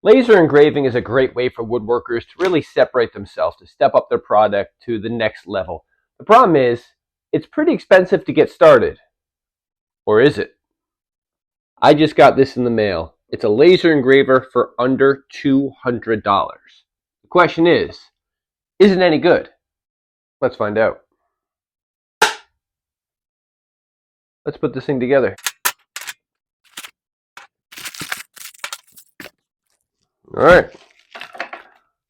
Laser engraving is a great way for woodworkers to really separate themselves, to step up their product to the next level. The problem is, it's pretty expensive to get started. Or is it? I just got this in the mail. It's a laser engraver for under $200. The question is it any good? Let's find out. Let's put this thing together. All right.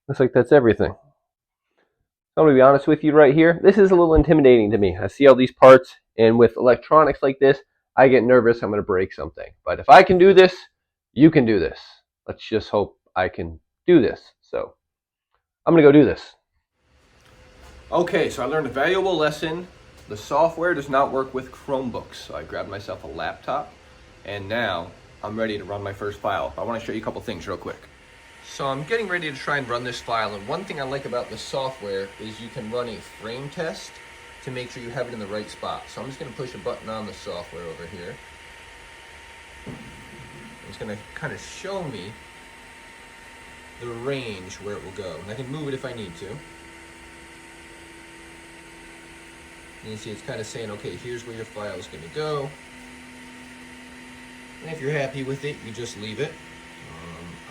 Looks like that's everything. I'm going to be honest with you right here. This is a little intimidating to me. I see all these parts, and with electronics like this, I get nervous I'm going to break something. But if I can do this, you can do this. Let's just hope I can do this. So I'm going to go do this. Okay, so I learned a valuable lesson. The software does not work with Chromebooks. So I grabbed myself a laptop, and now I'm ready to run my first file. I want to show you a couple things real quick. So I'm getting ready to try and run this file, and one thing I like about the software is you can run a frame test to make sure you have it in the right spot. So I'm just going to push a button on the software over here. It's going to kind of show me the range where it will go. And I can move it if I need to. And you see it's kind of saying, okay, here's where your file is going to go. And if you're happy with it, you just leave it.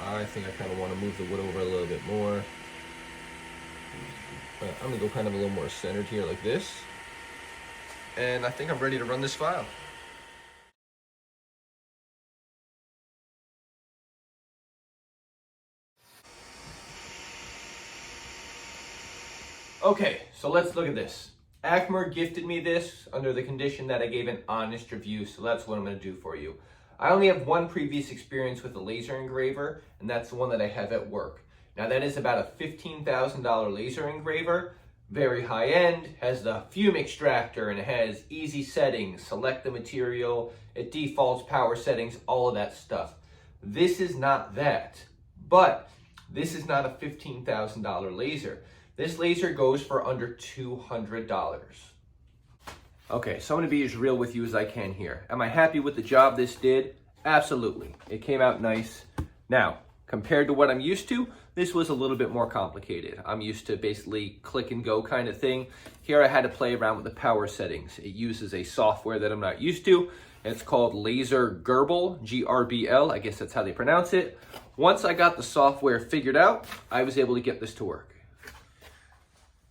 I think I kind of want to move the wood over a little bit more. But I'm going to go kind of a little more centered here like this. And I think I'm ready to run this file. Okay, so let's look at this. Acmer gifted me this under the condition that I gave an honest review, so that's what I'm going to do for you. I only have one previous experience with a laser engraver, and that's the one that I have at work. Now that is about a $15,000 laser engraver, very high end, has the fume extractor, and it has easy settings, select the material, it defaults power settings, all of that stuff. This is not that, but this is not a $15,000 laser. This laser goes for under $200. Okay, so I'm going to be as real with you as I can here. Am I happy with the job this did? Absolutely. It came out nice. Now, compared to what I'm used to, this was a little bit more complicated. I'm used to basically click and go kind of thing. Here I had to play around with the power settings. It uses a software that I'm not used to. It's called Laser Gerbel, G-R-B-L. I guess that's how they pronounce it. Once I got the software figured out, I was able to get this to work.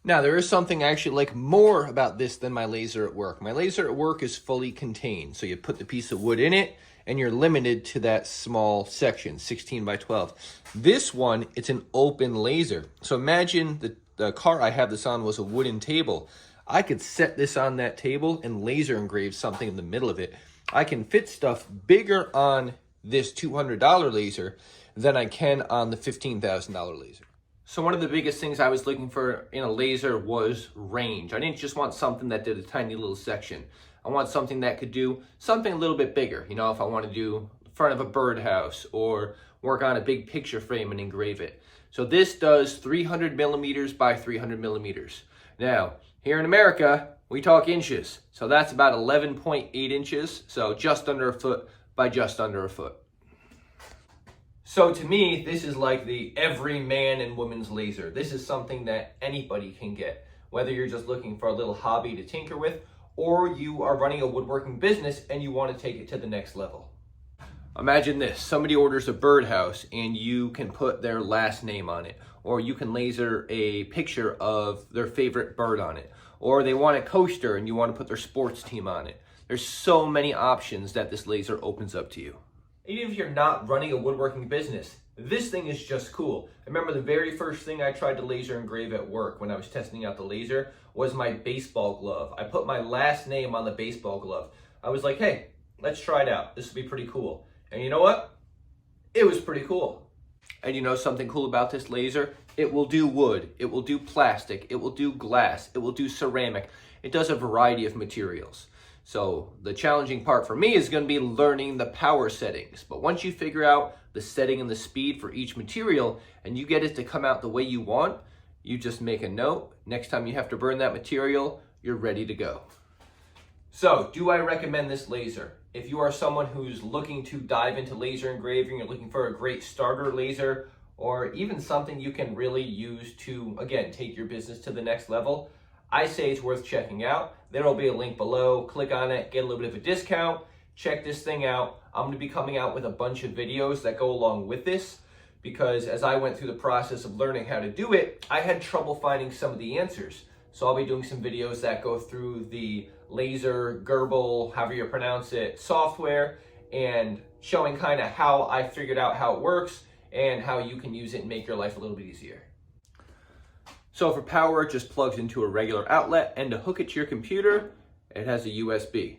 Now, there is something I actually like more about this than my laser at work. My laser at work is fully contained. So you put the piece of wood in it, and you're limited to that small section, 16 by 12. This one, it's an open laser. So imagine the car I have this on was a wooden table. I could set this on that table and laser engrave something in the middle of it. I can fit stuff bigger on this $200 laser than I can on the $15,000 laser. So one of the biggest things I was looking for in a laser was range. I didn't just want something that did a tiny little section. I want something that could do something a little bit bigger. You know, if I want to do front of a birdhouse or work on a big picture frame and engrave it. So this does 300 millimeters by 300 millimeters. Now, here in America, we talk inches. So that's about 11.8 inches. So just under a foot by just under a foot. So to me, this is like the every man and woman's laser. This is something that anybody can get, whether you're just looking for a little hobby to tinker with, or you are running a woodworking business and you want to take it to the next level. Imagine this, somebody orders a birdhouse and you can put their last name on it, or you can laser a picture of their favorite bird on it, or they want a coaster and you want to put their sports team on it. There's so many options that this laser opens up to you. Even if you're not running a woodworking business, this thing is just cool. I remember the very first thing I tried to laser engrave at work when I was testing out the laser was my baseball glove. I put my last name on the baseball glove. I was like, hey, let's try it out. This will be pretty cool. And you know what? It was pretty cool. And you know something cool about this laser? It will do wood, it will do plastic, it will do glass, it will do ceramic. It does a variety of materials. So the challenging part for me is going to be learning the power settings. But once you figure out the setting and the speed for each material and you get it to come out the way you want, you just make a note. Next time you have to burn that material, you're ready to go. So do I recommend this laser? If you are someone who's looking to dive into laser engraving, you're looking for a great starter laser, or even something you can really use to, again, take your business to the next level, I say it's worth checking out. There will be a link below. Click on it, get a little bit of a discount. Check this thing out. I'm going to be coming out with a bunch of videos that go along with this, because as I went through the process of learning how to do it, I had trouble finding some of the answers. So I'll be doing some videos that go through the laser, Gerbil, however you pronounce it, software, and showing kind of how I figured out how it works and how you can use it and make your life a little bit easier. So for power, it just plugs into a regular outlet, and to hook it to your computer, it has a USB.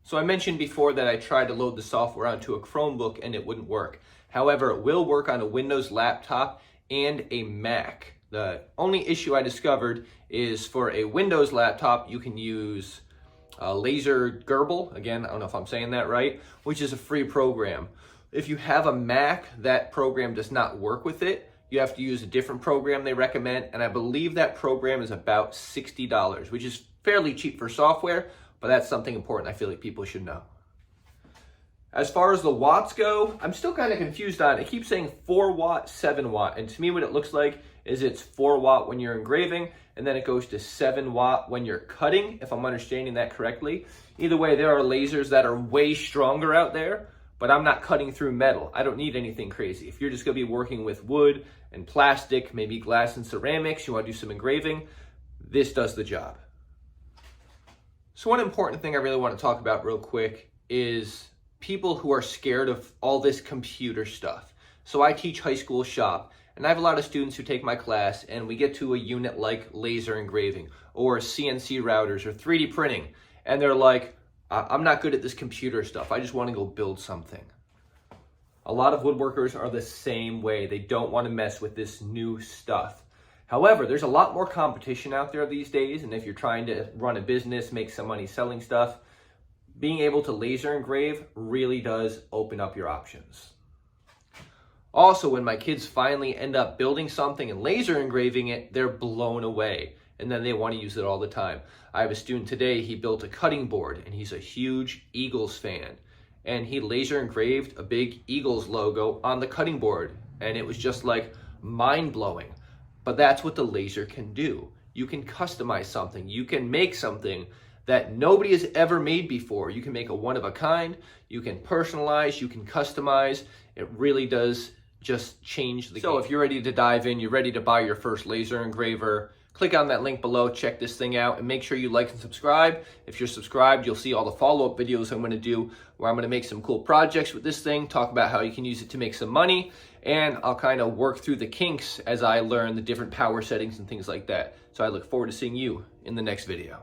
So I mentioned before that I tried to load the software onto a Chromebook and it wouldn't work. However, it will work on a Windows laptop and a Mac. The only issue I discovered is for a Windows laptop, you can use Laser Gerbil, again, I don't know if I'm saying that right, which is a free program. If you have a Mac, that program does not work with it. You have to use a different program they recommend, and I believe that program is about $60, which is fairly cheap for software, but that's something important I feel like people should know. As far as the watts go, I'm still kind of confused on it. It keeps saying 4 watt, 7 watt, and to me what it looks like is it's 4 watt when you're engraving, and then it goes to 7 watt when you're cutting, if I'm understanding that correctly. Either way, there are lasers that are way stronger out there, but I'm not cutting through metal. I don't need anything crazy. If you're just gonna be working with wood and plastic, maybe glass and ceramics, you wanna do some engraving, this does the job. So one important thing I really wanna talk about real quick is people who are scared of all this computer stuff. So I teach high school shop, and I have a lot of students who take my class, and we get to a unit like laser engraving or CNC routers or 3D printing, and they're like, I'm not good at this computer stuff. I just want to go build something. A lot of woodworkers are the same way. They don't want to mess with this new stuff. However, there's a lot more competition out there these days, and if you're trying to run a business, make some money selling stuff, being able to laser engrave really does open up your options. Also, when my kids finally end up building something and laser engraving it, they're blown away. And then they want to use it all the time. I have a student today, he built a cutting board, and he's a huge Eagles fan. And he laser engraved a big Eagles logo on the cutting board. And it was just like mind-blowing. But that's what the laser can do. You can customize something. You can make something that nobody has ever made before. You can make a one-of-a-kind. You can personalize. You can customize. It really does just change the game. So if you're ready to dive in, you're ready to buy your first laser engraver, click on that link below, check this thing out, and make sure you like and subscribe. If you're subscribed, you'll see all the follow-up videos I'm gonna do where I'm gonna make some cool projects with this thing, talk about how you can use it to make some money, and I'll kind of work through the kinks as I learn the different power settings and things like that. So I look forward to seeing you in the next video.